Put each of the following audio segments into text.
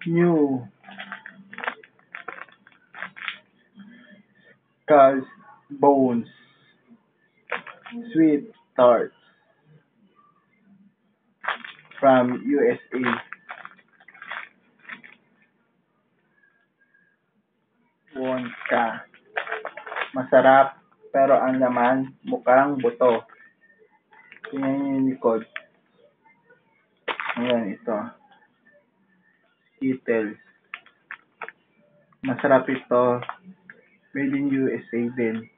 New Cars Bones Sweet Tarts from USA. Wonka. Masarap, pero ang laman mukhang buto. Tingnan yung likod. Ayan, ito. Skittles. Masarap ito. Made in USA din.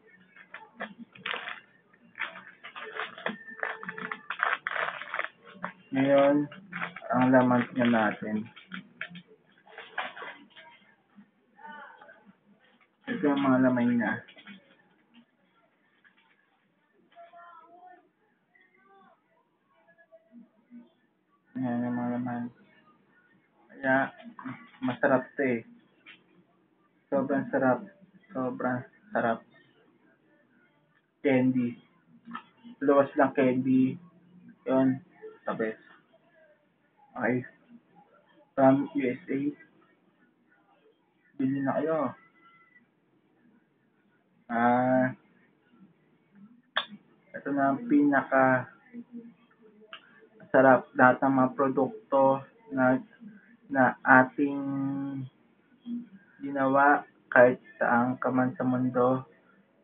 Ngayon, ang laman niya natin. Ito ang mga laman niya. Ayan yung mga laman. Kaya, masarap ito eh. Sobrang sarap. Sobrang sarap. Candy. Luwas lang candy. Yun. The best. Okay. From USA. Bili na kayo. Ito na ang pinaka sarap lahat ng mga produkto na ating ginawa kahit saan ka man sa mundo.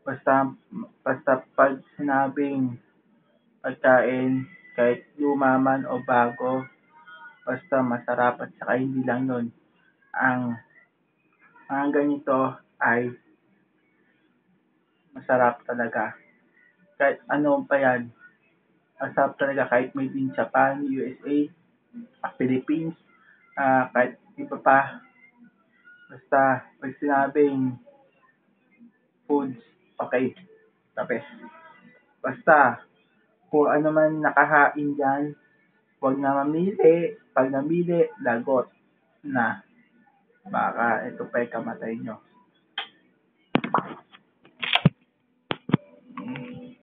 Basta pag sinabing pagkain, kahit luma man o bago, basta masarap at saka hindi lang yun. Ang mga ganito ay masarap talaga. Kahit ano pa yan, masarap talaga kahit made in Japan, USA, Philippines, kahit iba pa. Basta pag sinabing foods, okay, the best. Basta kung ano man nakahain dyan, huwag na mamili. Pag namili, lagot na. Baka ito pa kamatay nyo.